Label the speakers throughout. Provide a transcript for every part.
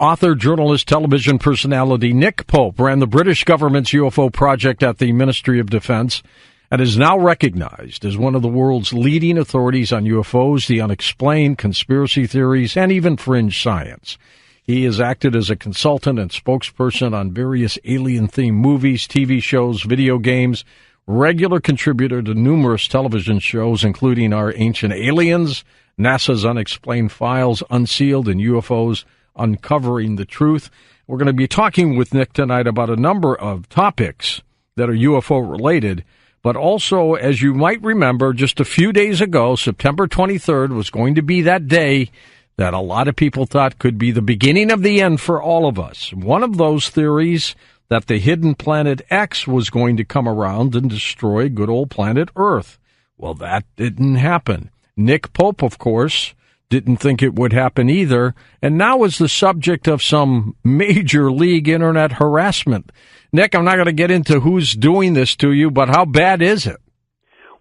Speaker 1: Author, journalist, television personality Nick Pope ran the British government's UFO project at the Ministry of Defense and is now recognized as one of the world's leading authorities on UFOs, the unexplained, conspiracy theories, and even fringe science. He has acted as a consultant and spokesperson on various alien-themed movies, TV shows, video games, regular contributor to numerous television shows, including Our Ancient Aliens, NASA's Unexplained Files, Unsealed, and UFOs Uncovering the Truth. We're going to be talking with Nick tonight about a number of topics that are UFO-related, but also, as you might remember, just a few days ago, September 23rd was going to be that day that a lot of people thought could be the beginning of the end for all of us. One of those theories, that the hidden planet X was going to come around and destroy good old planet Earth. Well, that didn't happen. Nick Pope, of course, didn't think it would happen either, and now is the subject of some major league internet harassment. Nick, I'm not going to get into who's doing this to you, but how bad is it?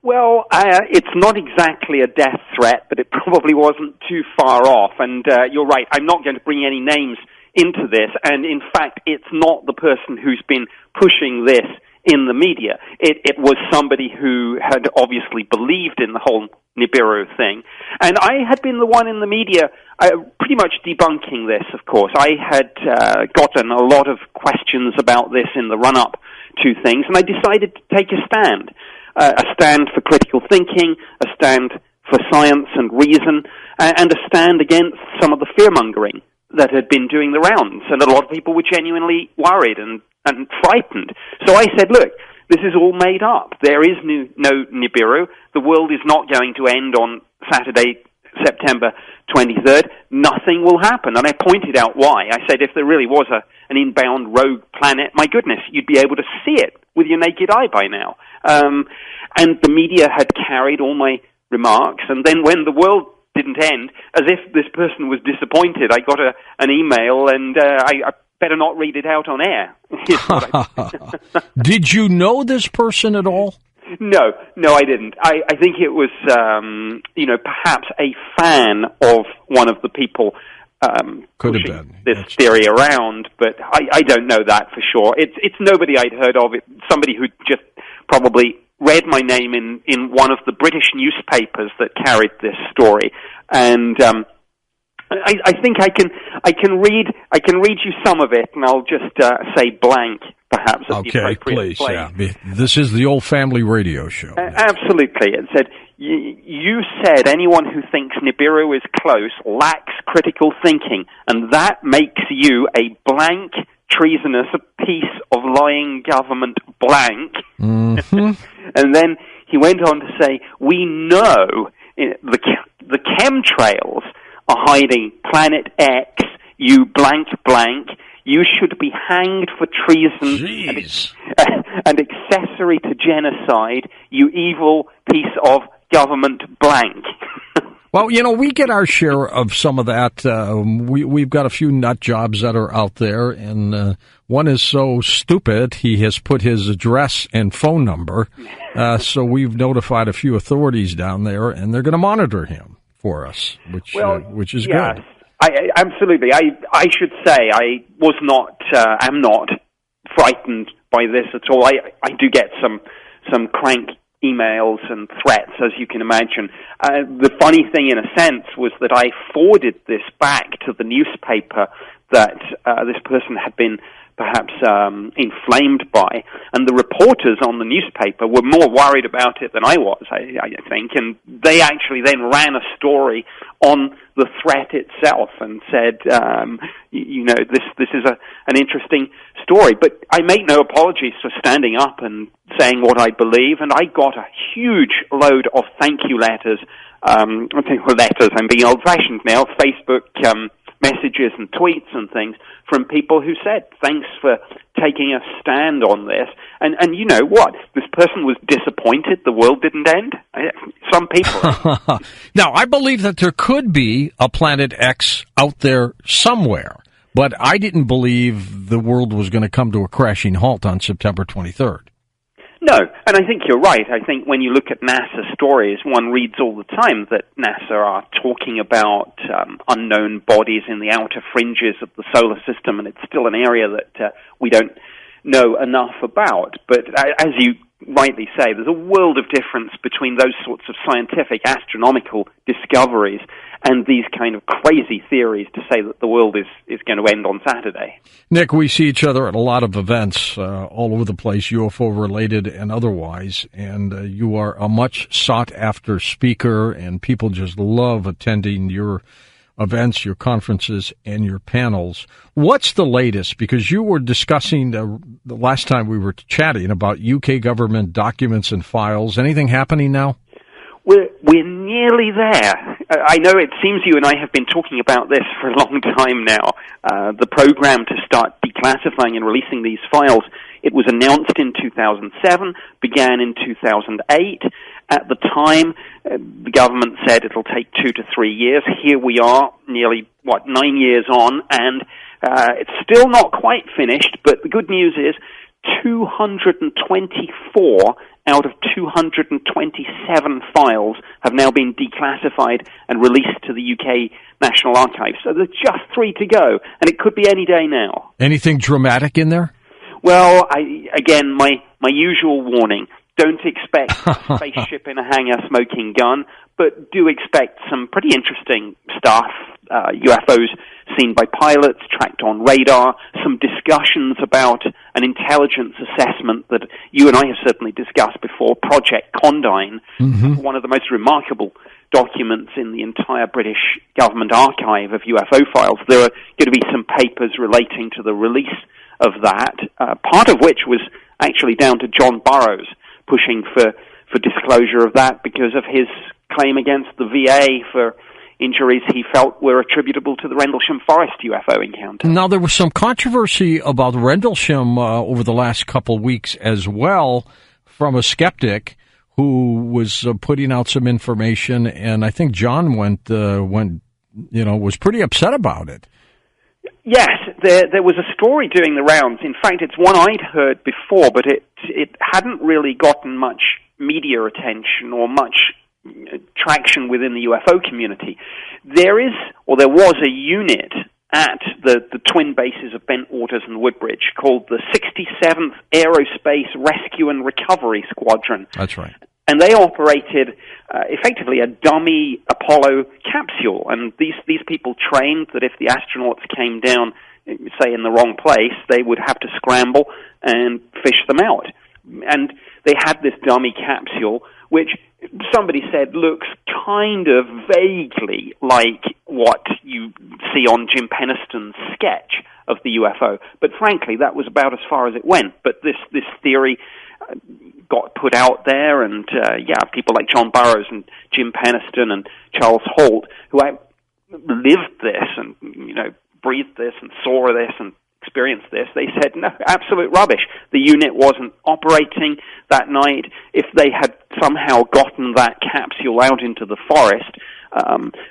Speaker 2: Well, it's not exactly a death threat, but it probably wasn't too far off. And you're right, I'm not going to bring any names into this. And in fact, it's not the person who's been pushing this in the media. It was somebody who had obviously believed in the whole Nibiru thing. And I had been the one in the media pretty much debunking this, of course. I had gotten a lot of questions about this in the run-up to things, and I decided to take a stand. A stand for critical thinking, a stand for science and reason, and a stand against some of the fear-mongering that had been doing the rounds. And a lot of people were genuinely worried and frightened. So I said, look, this is all made up. There is no Nibiru. The world is not going to end on Saturday, September 23rd. Nothing will happen. And I pointed out why. I said if there really was an inbound rogue planet, my goodness, you'd be able to see it with your naked eye by now. And the media had carried all my remarks. And then when the world didn't end, as if this person was disappointed, I got an email, and I better not read it out on air.
Speaker 1: Did you know this person at all?
Speaker 2: No, I didn't. I think it was, perhaps a fan of one of the people
Speaker 1: could have been
Speaker 2: this theory around, but I don't know that for sure. It's nobody I'd heard of. It's somebody who just probably read my name in one of the British newspapers that carried this story, and I think I can read you some of it, and I'll just say blank, perhaps. At the appropriate place.
Speaker 1: Yeah. This is the old family radio show.
Speaker 2: Absolutely. It said, you said anyone who thinks Nibiru is close lacks critical thinking, and that makes you a blank, treasonous piece of lying government blank.
Speaker 1: Mm-hmm.
Speaker 2: And then he went on to say, we know the chemtrails are hiding Planet X, you blank blank. You should be hanged for treason and accessory to genocide, you evil piece of government blank.
Speaker 1: Well, we get our share of some of that. We've got a few nut jobs that are out there, and one is so stupid he has put his address and phone number. So we've notified a few authorities down there, and they're going to monitor him for us, which is good.
Speaker 2: Absolutely. I should say I am not frightened by this at all. I do get some crank emails and threats, as you can imagine. The funny thing, in a sense, was that I forwarded this back to the newspaper that this person had been perhaps inflamed by, and the reporters on the newspaper were more worried about it than I was, I think, and they actually then ran a story on the threat itself and said, this is an interesting story. But I make no apologies for standing up and saying what I believe, and I got a huge load of thank you letters. I'm being old-fashioned now, Facebook messages and tweets and things from people who said, thanks for taking a stand on this. And you know what? This person was disappointed the world didn't end. Some people.
Speaker 1: Now, I believe that there could be a Planet X out there somewhere, but I didn't believe the world was going to come to a crashing halt on September 23rd.
Speaker 2: No, and I think you're right. I think when you look at NASA stories, one reads all the time that NASA are talking about unknown bodies in the outer fringes of the solar system, and it's still an area that we don't know enough about. But as you rightly say, there's a world of difference between those sorts of scientific, astronomical discoveries and these kind of crazy theories to say that the world is going to end on Saturday.
Speaker 1: Nick, we see each other at a lot of events all over the place, UFO-related and otherwise, and you are a much sought-after speaker, and people just love attending your events, your conferences, and your panels. What's the latest? Because you were discussing the last time we were chatting about UK government documents and files. Anything happening now?
Speaker 2: We're nearly there. I know it seems you and I have been talking about this for a long time now. The program to start declassifying and releasing these files, it was announced in 2007, began in 2008. At the time, the government said it'll take 2 to 3 years. Here we are, nearly, 9 years on, and it's still not quite finished, but the good news is 224 out of 227 files have now been declassified and released to the UK National Archives. So there's just 3 to go, and it could be any day now.
Speaker 1: Anything dramatic in there?
Speaker 2: Well, my usual warning. Don't expect a spaceship in a hangar smoking gun, but do expect some pretty interesting stuff. UFOs seen by pilots, tracked on radar, some discussions about an intelligence assessment that you and I have certainly discussed before, Project Condign, one of the most remarkable documents in the entire British government archive of UFO files. There are going to be some papers relating to the release of that, part of which was actually down to John Burroughs pushing for disclosure of that because of his claim against the VA for injuries he felt were attributable to the Rendlesham Forest UFO encounter.
Speaker 1: Now, there was some controversy about Rendlesham over the last couple of weeks as well from a skeptic who was putting out some information, and I think John was pretty upset about it.
Speaker 2: Yes, there was a story doing the rounds. In fact, it's one I'd heard before, but it hadn't really gotten much media attention or much traction within the UFO community. There was a unit at the twin bases of Bent Waters and Woodbridge called the 67th Aerospace Rescue and Recovery Squadron.
Speaker 1: That's right.
Speaker 2: And they operated effectively a dummy Apollo capsule. And these people trained that if the astronauts came down, say, in the wrong place, they would have to scramble and fish them out. And they had this dummy capsule, which somebody said looks kind of vaguely like what you see on Jim Penniston's sketch of the UFO. But frankly, that was about as far as it went. But this theory got put out there, and people like John Burroughs and Jim Penniston and Charles Holt, who lived this and breathed this and saw this and experienced this, they said, no, absolute rubbish. The unit wasn't operating that night. If they had somehow gotten that capsule out into the forest,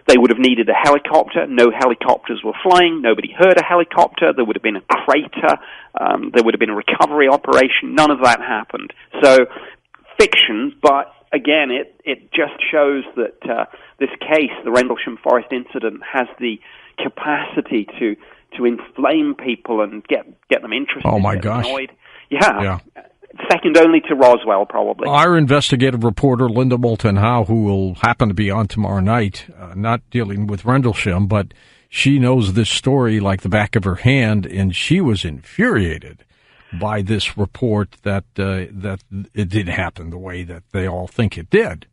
Speaker 2: they would have needed a helicopter. No helicopters were flying. Nobody heard a helicopter. There would have been a crater. There would have been a recovery operation. None of that happened. So, fiction, but again, it just shows that this case, the Rendlesham Forest incident, has the capacity to inflame people and get them interested.
Speaker 1: Oh my gosh!
Speaker 2: Annoyed. Yeah. Second only to Roswell, probably.
Speaker 1: Our investigative reporter, Linda Moulton Howe, who will happen to be on tomorrow night, not dealing with Rendlesham, but she knows this story like the back of her hand, and she was infuriated by this report that it didn't happen the way that they all think it did.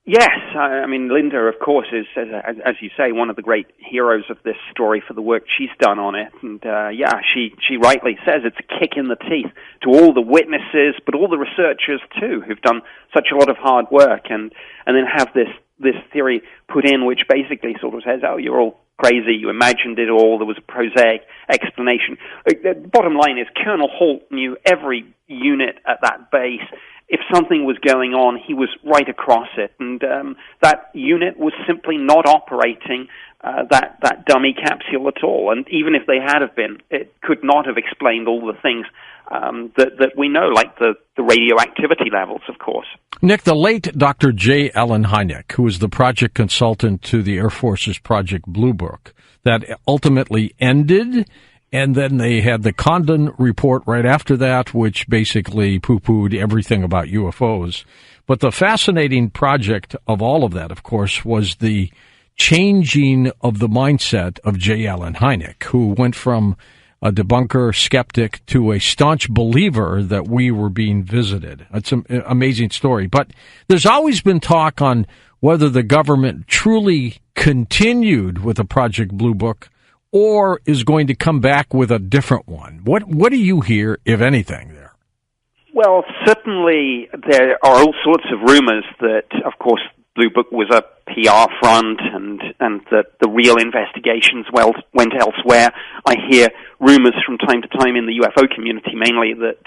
Speaker 2: Yes, Linda, of course, is, as you say, one of the great heroes of this story for the work she's done on it. And, she rightly says it's a kick in the teeth to all the witnesses, but all the researchers, too, who've done such a lot of hard work, and then have this theory put in, which basically sort of says, oh, you're all crazy, you imagined it all, there was a prosaic explanation. The bottom line is Colonel Holt knew every unit at that base, if something was going on, he was right across it. And that unit was simply not operating that dummy capsule at all. And even if they had have been, it could not have explained all the things that we know, like the radioactivity levels, of course.
Speaker 1: Nick, the late Dr. J. Allen Hynek, who was the project consultant to the Air Force's Project Blue Book, that ultimately ended, and then they had the Condon report right after that, which basically poo-pooed everything about UFOs. But the fascinating project of all of that, of course, was the changing of the mindset of J. Allen Hynek, who went from a debunker, skeptic, to a staunch believer that we were being visited. It's an amazing story. But there's always been talk on whether the government truly continued with the Project Blue Book or is going to come back with a different one. What do you hear, if anything, there?
Speaker 2: Well, certainly there are all sorts of rumors that, of course, Blue Book was a PR front and that the real investigations went elsewhere. I hear rumors from time to time in the UFO community, mainly that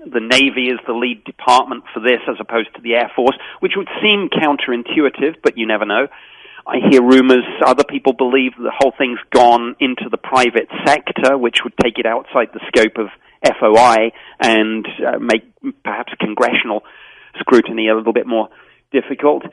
Speaker 2: the Navy is the lead department for this as opposed to the Air Force, which would seem counterintuitive, but you never know. I hear rumors, other people believe the whole thing's gone into the private sector, which would take it outside the scope of FOI and make perhaps congressional scrutiny a little bit more difficult.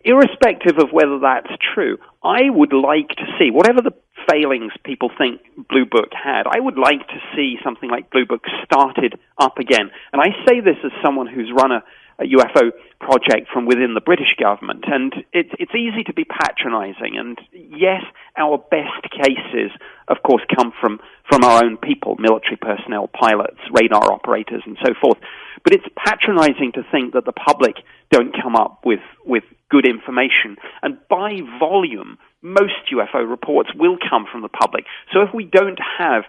Speaker 2: Irrespective of whether that's true, I would like to see, whatever the failings people think Blue Book had, I would like to see something like Blue Book started up again. And I say this as someone who's run a UFO project from within the British government, and it's easy to be patronizing, and yes, our best cases, of course, come from our own people, military personnel, pilots, radar operators, and so forth, but it's patronizing to think that the public don't come up with good information, and by volume, most UFO reports will come from the public. So if we don't have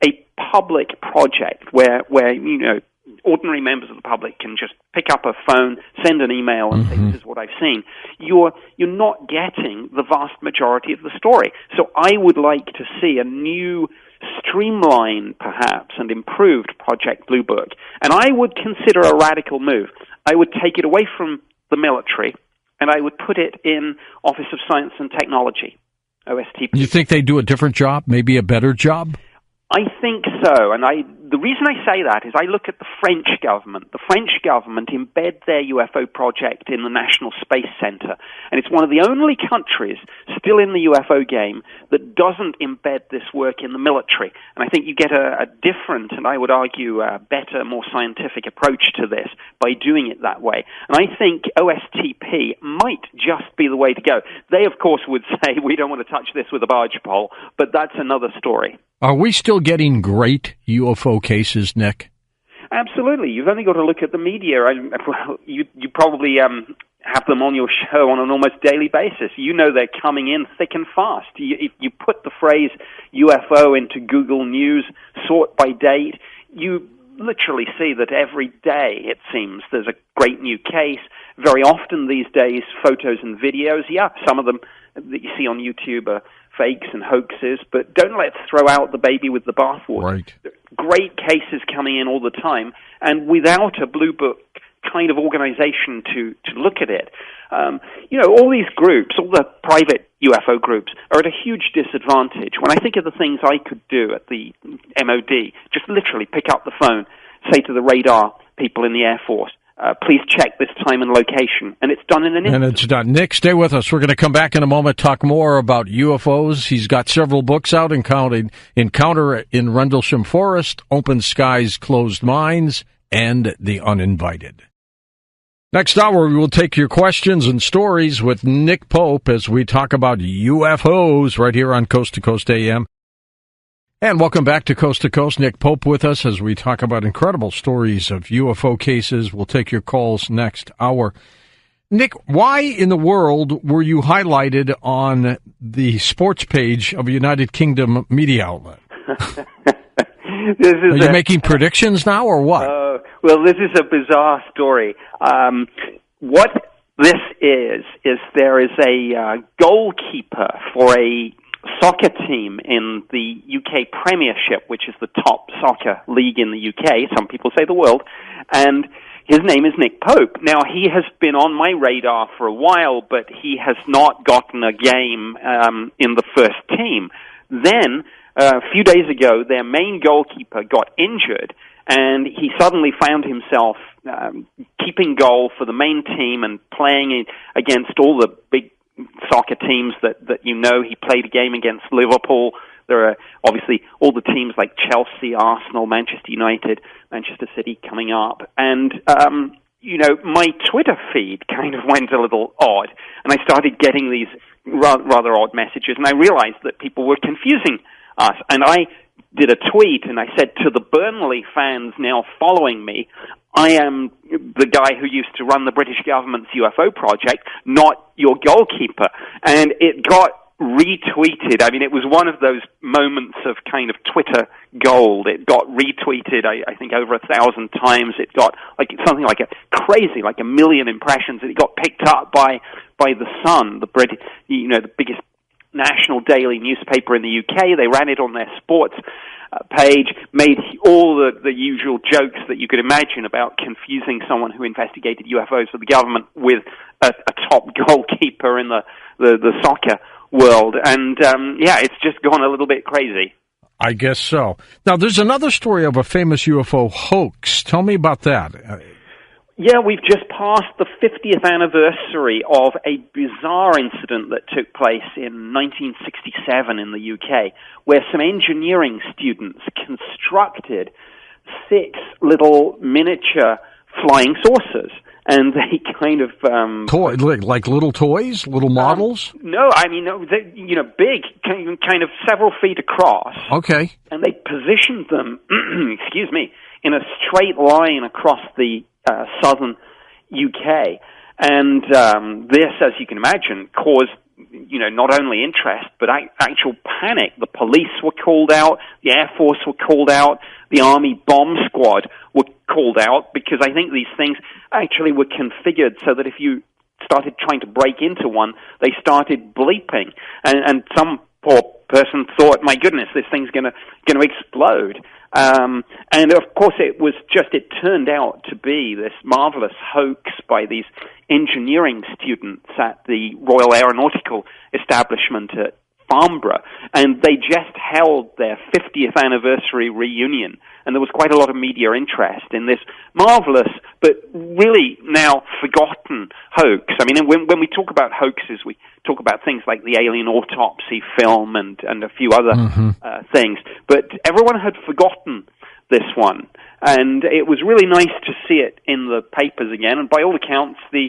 Speaker 2: a public project where you know, ordinary members of the public can just pick up a phone, send an email, and say, this is what I've seen, you're not getting the vast majority of the story. So I would like to see a new, streamlined, perhaps, and improved Project Blue Book. And I would consider a radical move. I would take it away from the military, and I would put it in Office of Science and Technology, OSTP.
Speaker 1: You think they do a different job, maybe a better job?
Speaker 2: I think so, and the reason I say that is I look at the French government. The French government embed their UFO project in the National Space Center, and it's one of the only countries still in the UFO game that doesn't embed this work in the military. And I think you get a different, and I would argue a better, more scientific approach to this by doing it that way. And I think OSTP might just be the way to go. They, of course, would say, we don't want to touch this with a barge pole, but that's another story.
Speaker 1: Are we still getting great UFO cases, Nick?
Speaker 2: Absolutely. You've only got to look at the media. You probably have them on your show on an almost daily basis. You know they're coming in thick and fast. If you put the phrase UFO into Google News, sort by date, you literally see that every day, it seems, there's a great new case. Very often these days, photos and videos, some of them that you see on YouTube are fakes and hoaxes, but don't let's throw out the baby with the bathwater.
Speaker 1: Right.
Speaker 2: Great cases coming in all the time, and without a Blue Book kind of organization to look at it. All these groups, all the private UFO groups, are at a huge disadvantage. When I think of the things I could do at the MOD, just literally pick up the phone, say to the radar people in the Air Force, please check this time and location. And it's done in an instant.
Speaker 1: And it's done. Nick, stay with us. We're going to come back in a moment, talk more about UFOs. He's got several books out, including Encounter in Rendlesham Forest, Open Skies, Closed Minds, and The Uninvited. Next hour, we will take your questions and stories with Nick Pope as we talk about UFOs right here on Coast to Coast AM. And welcome back to Coast. Nick Pope with us as we talk about incredible stories of UFO cases. We'll take your calls next hour. Nick, why in the world were you highlighted on the sports page of a United Kingdom media outlet? Are you making predictions now or what?
Speaker 2: Well, this is a bizarre story. What this is there is a goalkeeper for a soccer team in the UK Premiership, which is the top soccer league in the UK. Some people say the world. And his name is Nick Pope. Now, he has been on my radar for a while, but he has not gotten a game in the first team. Then, a few days ago, their main goalkeeper got injured, and he suddenly found himself keeping goal for the main team and playing against all the big soccer teams that you know. He played a game against Liverpool. There are obviously all the teams like Chelsea, Arsenal, Manchester United, Manchester City coming up. And, my Twitter feed kind of went a little odd, and I started getting these rather odd messages, and I realized that people were confusing us. And I did a tweet, and I said to the Burnley fans now following me, I am the guy who used to run the British government's UFO project, not your goalkeeper. And it got retweeted. I mean, it was one of those moments of kind of Twitter gold. It got retweeted, I think, over 1,000 times. It got something like a million impressions. And it got picked up by The Sun, the biggest national daily newspaper in the UK. They ran it on their sports page, made all the usual jokes that you could imagine about confusing someone who investigated UFOs for the government with a top goalkeeper in the soccer world. And, it's just gone a little bit crazy.
Speaker 1: I guess so. Now, there's another story of a famous UFO hoax. Tell me about that.
Speaker 2: Yeah, we've just passed the 50th anniversary of a bizarre incident that took place in 1967 in the UK, where some engineering students constructed 6 little miniature flying saucers. And they kind of...
Speaker 1: like little toys? Little models?
Speaker 2: No, I mean, big, kind of several feet across.
Speaker 1: Okay.
Speaker 2: And they positioned them, in a straight line across the southern UK. And this, as you can imagine, caused, not only interest, but actual panic. The police were called out, the Air Force were called out, the Army bomb squad were called out, because I think these things actually were configured so that if you started trying to break into one, they started bleeping. And some poor person thought, my goodness, this thing's going to explode. And of course it turned out to be this marvelous hoax by these engineering students at the Royal Aeronautical Establishment at Farnborough, and they just held their 50th anniversary reunion, and there was quite a lot of media interest in this marvelous but really now forgotten hoax. I mean, when we talk about hoaxes, we talk about things like the alien autopsy film and a few other things, but everyone had forgotten this one, and it was really nice to see it in the papers again, and by all accounts, the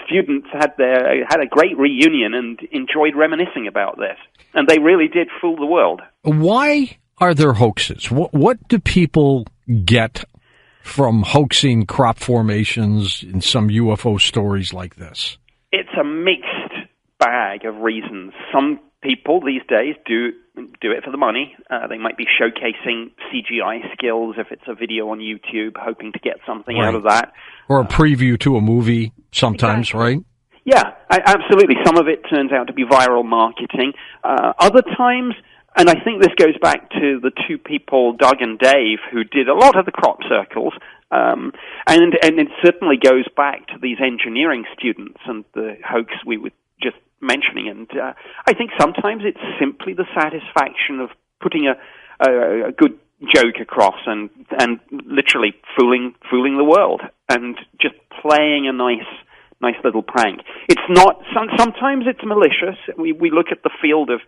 Speaker 2: students had a great reunion and enjoyed reminiscing about this, and they really did fool the world.
Speaker 1: Why are there hoaxes? What do people get from hoaxing crop formations in some UFO stories like this? It's
Speaker 2: a mixed bag of reasons. Some people these days do it for the money. They might be showcasing CGI skills if it's a video on YouTube, hoping to get something out of that.
Speaker 1: Or a preview to a movie sometimes, exactly. Right?
Speaker 2: Yeah, absolutely. Some of it turns out to be viral marketing. Other times, and I think this goes back to the two people, Doug and Dave, who did a lot of the crop circles, and it certainly goes back to these engineering students and the hoax we were just mentioning. And I think sometimes it's simply the satisfaction of putting a good joke across and literally fooling the world and just playing a nice little prank. It's not. Sometimes it's malicious. We look at the field of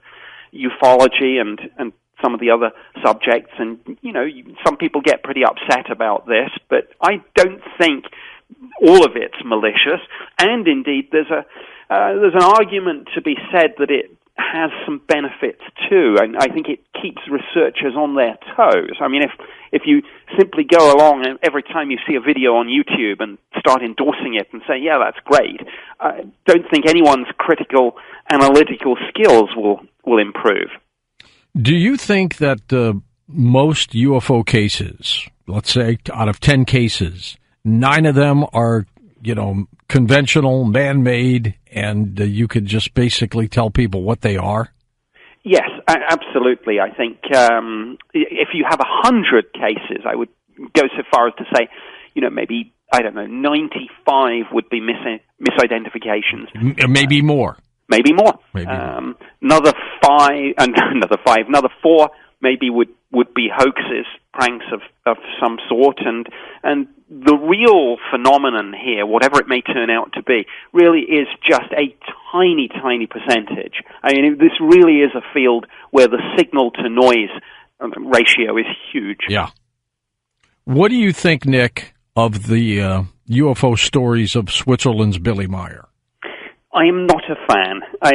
Speaker 2: ufology and some of the other subjects, and some people get pretty upset about this. But I don't think all of it's malicious. And indeed, there's an argument to be said that it has some benefits too, and I think it keeps researchers on their toes. I mean, if you simply go along and every time you see a video on YouTube and start endorsing it and say, yeah, that's great, I don't think anyone's critical analytical skills will improve.
Speaker 1: Do you think that most UFO cases, let's say out of 10 cases, 9 of them are, conventional, man-made, and you could just basically tell people what they are?
Speaker 2: Yes, absolutely. I think if you have 100 cases, I would go so far as to say, maybe, I don't know, 95 would be misidentifications.
Speaker 1: Maybe more.
Speaker 2: Maybe more. Another four maybe would be hoaxes, pranks of some sort, and the real phenomenon here, whatever it may turn out to be, really is just a tiny, tiny percentage. I mean, this really is a field where the signal-to-noise ratio is huge.
Speaker 1: Yeah. What do you think, Nick, of the UFO stories of Switzerland's Billy Meyer?
Speaker 2: I am not a fan, I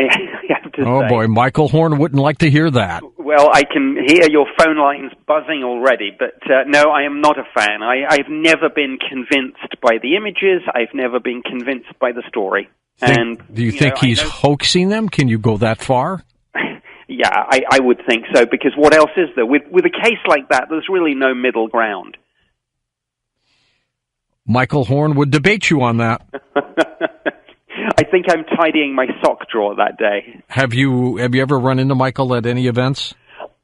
Speaker 2: have to say.
Speaker 1: Oh, boy, Michael Horn wouldn't like to hear that.
Speaker 2: Well, I can hear your phone lines buzzing already, but no, I am not a fan. I've never been convinced by the images. I've never been convinced by the story.
Speaker 1: Do you think he's hoaxing them? Can you go that far?
Speaker 2: Yeah, I would think so, because what else is there? With a case like that, there's really no middle ground.
Speaker 1: Michael Horn would debate you on that.
Speaker 2: I think I'm tidying my sock drawer that day.
Speaker 1: Have you ever run into Michael at any events?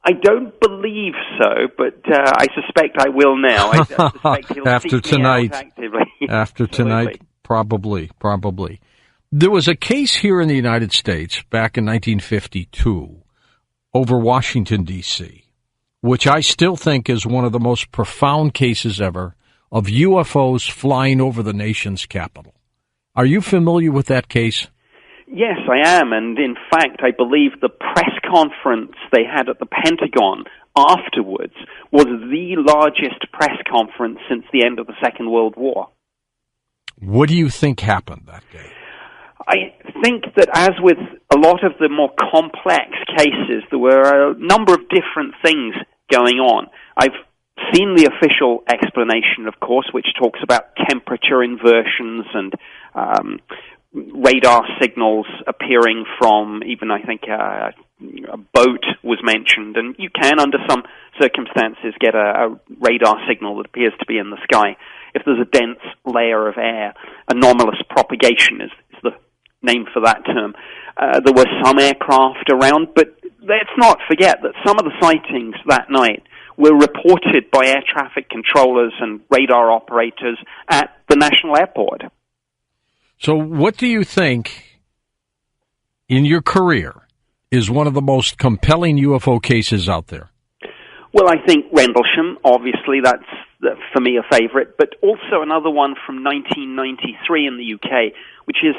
Speaker 2: I don't believe so, but I suspect I will now. I suspect he'll
Speaker 1: After
Speaker 2: seek
Speaker 1: tonight,
Speaker 2: me out actively.
Speaker 1: After tonight, probably. There was a case here in the United States back in 1952 over Washington, D.C., which I still think is one of the most profound cases ever of UFOs flying over the nation's capital. Are you familiar with that case?
Speaker 2: Yes, I am, and in fact, I believe the press conference they had at the Pentagon afterwards was the largest press conference since the end of the Second World War.
Speaker 1: What do you think happened that day?
Speaker 2: I think that as with a lot of the more complex cases, there were a number of different things going on. I've seen the official explanation, of course, which talks about temperature inversions and radar signals appearing from even, I think, a boat was mentioned. And you can, under some circumstances, get a radar signal that appears to be in the sky if there's a dense layer of air. Anomalous propagation is the name for that term. There were some aircraft around, but let's not forget that some of the sightings that night were reported by air traffic controllers and radar operators at the National Airport.
Speaker 1: So what do you think, in your career, is one of the most compelling UFO cases out there?
Speaker 2: Well, I think Rendlesham, obviously, that's, for me, a favorite, but also another one from 1993 in the UK, which is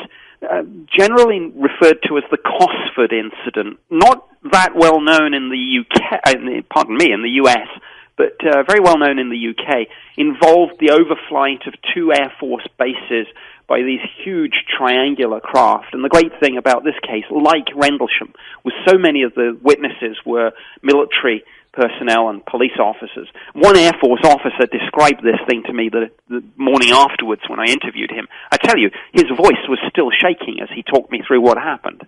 Speaker 2: generally referred to as the Cosford incident. Not that well known in the UK, in the US, but very well known in the UK, involved the overflight of two Air Force bases by these huge triangular craft. And the great thing about this case, like Rendlesham, was so many of the witnesses were military personnel and police officers. One Air Force officer described this thing to me the morning afterwards when I interviewed him. I tell you, his voice was still shaking as he talked me through what happened.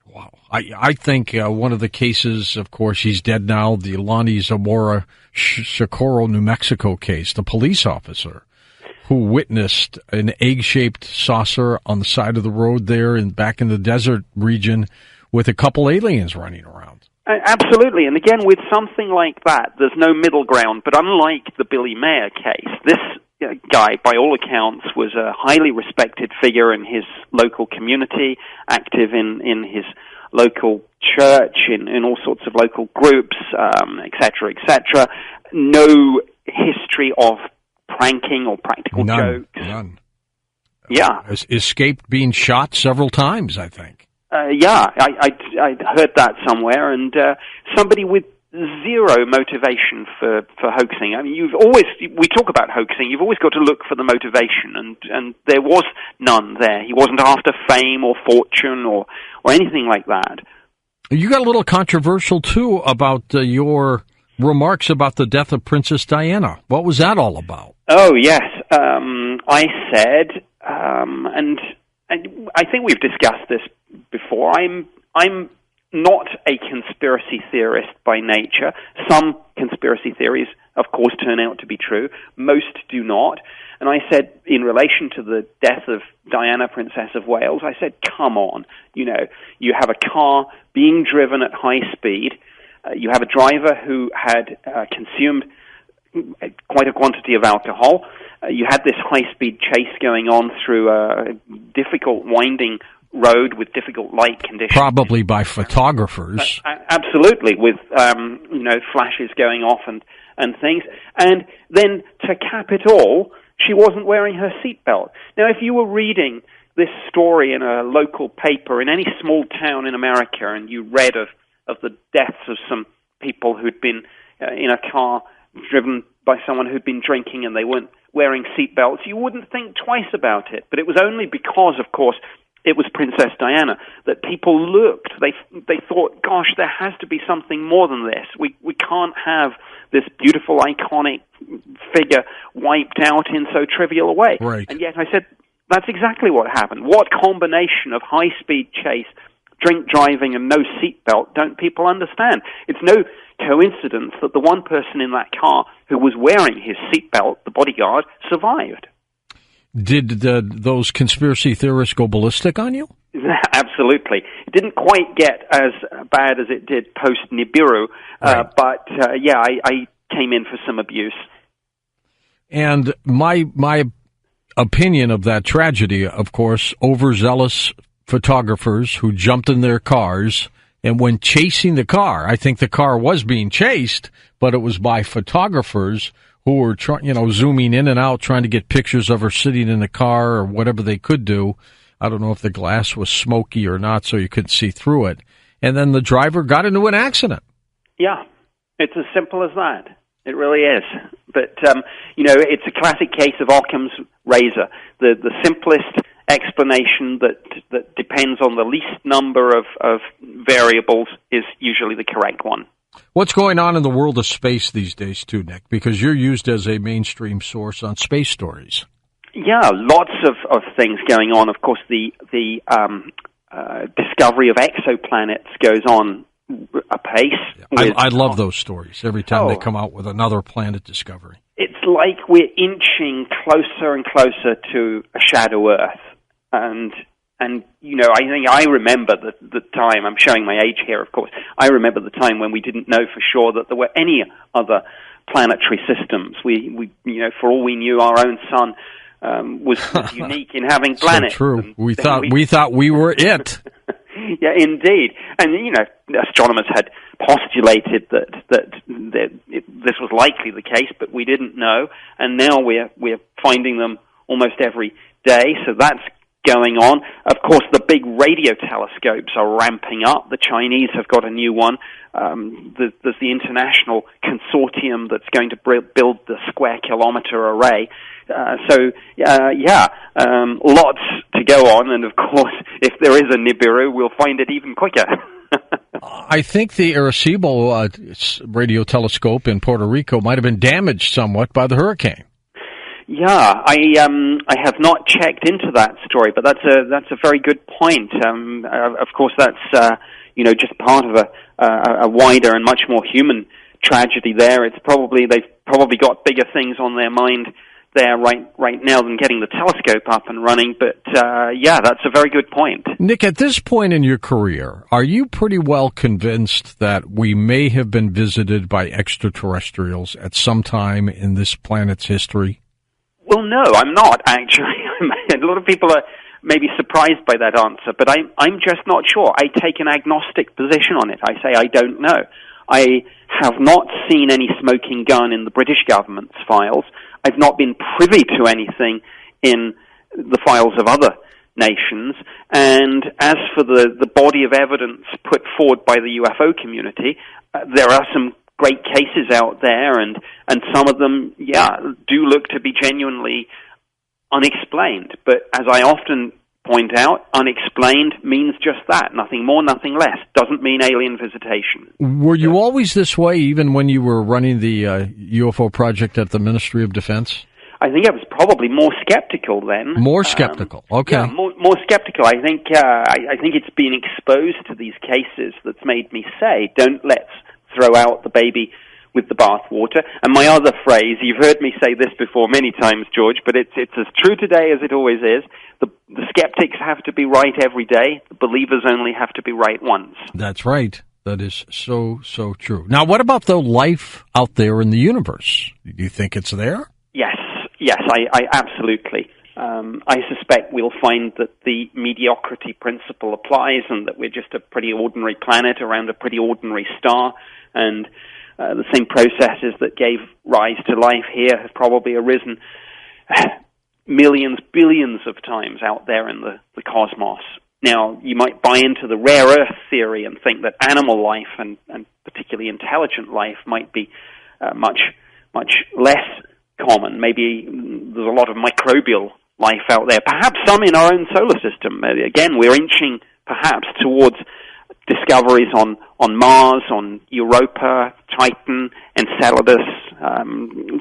Speaker 1: Wow. I think one of the cases, of course, he's dead now, the Lonnie Zamora Socorro, New Mexico case, the police officer who witnessed an egg-shaped saucer on the side of the road there back in the desert region with a couple aliens running around.
Speaker 2: Absolutely, and again, with something like that, there's no middle ground, but unlike the Billy Mayer case, this guy, by all accounts, was a highly respected figure in his local community, active in his local church, in all sorts of local groups, et cetera, no history of pranking or practical jokes.
Speaker 1: None.
Speaker 2: Yeah.
Speaker 1: Escaped being shot several times, I think.
Speaker 2: Yeah, I heard that somewhere, and somebody with zero motivation for hoaxing. I mean, we talk about hoaxing, you've always got to look for the motivation, and there was none there. He wasn't after fame or fortune or anything like that. You
Speaker 1: got a little controversial, too, about your remarks about the death of Princess Diana. What was that all about?
Speaker 2: Oh, yes. I said, and I think we've discussed this before, I'm not a conspiracy theorist by nature. Some conspiracy theories, of course, turn out to be true. Most do not. And I said, in relation to the death of Diana, Princess of Wales, I said, come on. You know, you have a car being driven at high speed. You have a driver who had consumed quite a quantity of alcohol. You had this high-speed chase going on through a difficult, winding road with difficult light conditions.
Speaker 1: Probably by photographers.
Speaker 2: Absolutely, with flashes going off and things. And then to cap it all, she wasn't wearing her seatbelt. Now, if you were reading this story in a local paper in any small town in America, and you read of the deaths of some people who'd been in a car driven by someone who'd been drinking and they weren't wearing seatbelts, you wouldn't think twice about it. But it was only because, of course, it was Princess Diana that people looked. They thought, gosh, there has to be something more than this. We can't have this beautiful, iconic figure wiped out in so trivial a way.
Speaker 1: Right.
Speaker 2: And yet I said, that's exactly what happened. What combination of high-speed chase, drink driving, and no seatbelt don't people understand? It's no coincidence that the one person in that car who was wearing his seatbelt, the bodyguard, survived.
Speaker 1: Did those conspiracy theorists go ballistic on you?
Speaker 2: Absolutely. It didn't quite get as bad as it did post-Nibiru,
Speaker 1: right.
Speaker 2: but I came in for some abuse.
Speaker 1: And my opinion of that tragedy, of course, overzealous photographers who jumped in their cars, and when chasing the car, I think the car was being chased, but it was by photographers who were zooming in and out, trying to get pictures of her sitting in the car or whatever they could do. I don't know if the glass was smoky or not, so you couldn't see through it. And then the driver got into an accident.
Speaker 2: Yeah, it's as simple as that. It really is. But, it's a classic case of Occam's razor. The simplest explanation that depends on the least number of variables is usually the correct one.
Speaker 1: What's going on in the world of space these days, too, Nick? Because you're used as a mainstream source on space stories. Yeah,
Speaker 2: lots of things going on. Of course, the discovery of exoplanets goes on apace.
Speaker 1: Yeah. I love those stories every time they come out with another planet discovery.
Speaker 2: It's like we're inching closer and closer to a shadow Earth. And I think I remember the time, I'm showing my age here, of course, I remember the time when we didn't know for sure that there were any other planetary systems. We for all we knew, our own sun was unique in having planets.
Speaker 1: So true. We thought we were it.
Speaker 2: Yeah, indeed. And, astronomers had postulated that this was likely the case, but we didn't know. And now we're finding them almost every day, so that's going on. Of course, the big radio telescopes are ramping up. The Chinese have got a new one. There's the international consortium that's going to build the square kilometer array. Lots to go on. And of course, if there is a Nibiru, we'll find it even quicker.
Speaker 1: I think the Arecibo radio telescope in Puerto Rico might have been damaged somewhat by the hurricane.
Speaker 2: Yeah, I have not checked into that story, but that's a very good point. Of course, that's just part of a wider and much more human tragedy there. They've probably got bigger things on their mind there right now than getting the telescope up and running. But that's a very good point.
Speaker 1: Nick, at this point in your career, are you pretty well convinced that we may have been visited by extraterrestrials at some time in this planet's history?
Speaker 2: Well, no, I'm not, actually. A lot of people are maybe surprised by that answer, but I'm just not sure. I take an agnostic position on it. I say I don't know. I have not seen any smoking gun in the British government's files. I've not been privy to anything in the files of other nations. And as for the body of evidence put forward by the UFO community, there are some great cases out there, and some of them, do look to be genuinely unexplained. But as I often point out, unexplained means just that. Nothing more, nothing less. Doesn't mean alien visitation.
Speaker 1: Were you always this way, even when you were running the UFO project at the Ministry of Defense?
Speaker 2: I think I was probably more skeptical then.
Speaker 1: More skeptical, okay.
Speaker 2: Yeah, more skeptical. I think it's been exposed to these cases that's made me say, don't let's throw out the baby with the bathwater. And my other phrase, you've heard me say this before many times, George, but it's as true today as it always is. The skeptics have to be right every day. The believers only have to be right once.
Speaker 1: That's right. That is so true. Now, what about the life out there in the universe? Do you think it's there?
Speaker 2: Yes, I absolutely. I suspect we'll find that the mediocrity principle applies and that we're just a pretty ordinary planet around a pretty ordinary star, and the same processes that gave rise to life here have probably arisen millions, billions of times out there in the cosmos. Now, you might buy into the rare earth theory and think that animal life and particularly intelligent life might be much less common. Maybe there's a lot of microbial life out there, perhaps some in our own solar system. Again, we're inching perhaps towards discoveries on Mars, on Europa, Titan, Enceladus.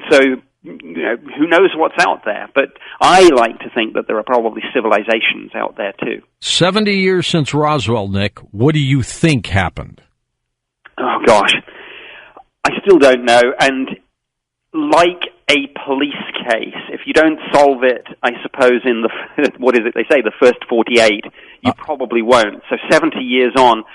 Speaker 2: So, who knows what's out there? But I like to think that there are probably civilizations out there too.
Speaker 1: 70 years since Roswell, Nick. What do you think happened?
Speaker 2: Oh, gosh. I still don't know. And like a police case, if you don't solve it, I suppose, in the, what is it they say, the first 48, you probably won't. So 70 years on,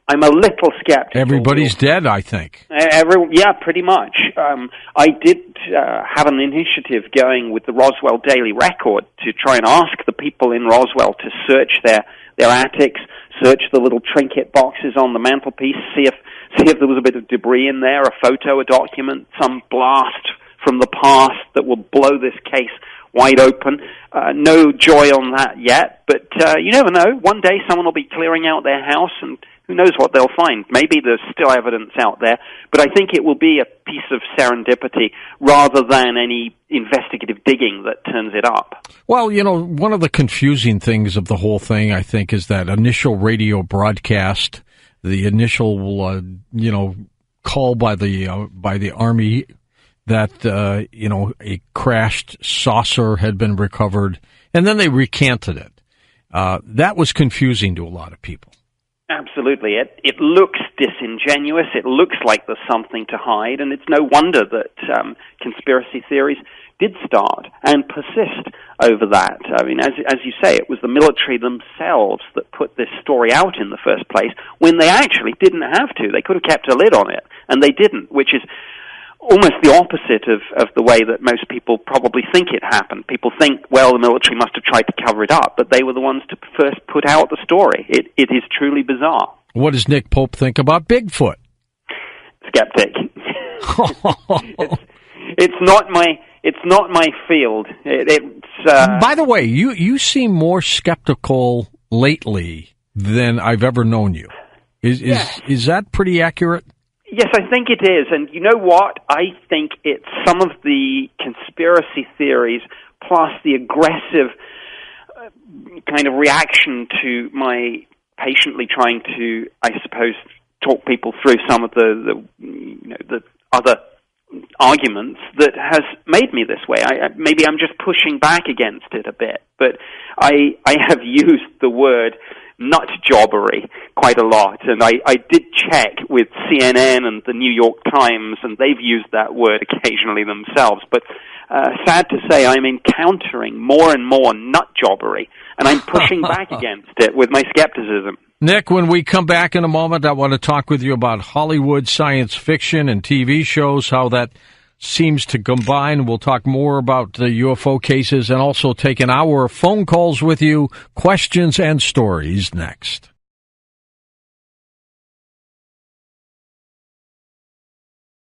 Speaker 2: I'm a little skeptical.
Speaker 1: Everybody's dead, I think.
Speaker 2: Yeah, pretty much. I did have an initiative going with the Roswell Daily Record to try and ask the people in Roswell to search their attics, search the little trinket boxes on the mantelpiece, see if there was a bit of debris in there, a photo, a document, some blast from the past that will blow this case wide open. No joy on that yet, but you never know. One day someone will be clearing out their house, and who knows what they'll find. Maybe there's still evidence out there, but I think it will be a piece of serendipity rather than any investigative digging that turns it up.
Speaker 1: Well, one of the confusing things of the whole thing, I think, is that initial radio broadcast, the initial, call by the Army that, a crashed saucer had been recovered, and then they recanted it. That was confusing to a lot of people.
Speaker 2: Absolutely. It looks disingenuous. It looks like there's something to hide, and it's no wonder that conspiracy theories did start and persist over that. I mean, as you say, it was the military themselves that put this story out in the first place when they actually didn't have to. They could have kept a lid on it, and they didn't, which is almost the opposite of the way that most people probably think it happened. People think, well, the military must have tried to cover it up, but they were the ones to first put out the story. It is truly bizarre.
Speaker 1: What does Nick Pope think about Bigfoot?
Speaker 2: Skeptic. It's not my field.
Speaker 1: By the way, you seem more skeptical lately than I've ever known you. Is that pretty accurate?
Speaker 2: Yes, I think it is. And you know what? I think it's some of the conspiracy theories plus the aggressive kind of reaction to my patiently trying to, I suppose, talk people through some of the other arguments that has made me this way. Maybe I'm just pushing back against it a bit. But I have used the word nut jobbery quite a lot, and I did check with CNN and the New York Times, and they've used that word occasionally themselves, but sad to say I'm encountering more and more nut jobbery, and I'm pushing back against it with my skepticism.
Speaker 1: Nick, when we come back in a moment, I want to talk with you about Hollywood science fiction and TV shows, how that seems to combine. We'll talk more about the UFO cases and also take an hour of phone calls with you, questions and stories next.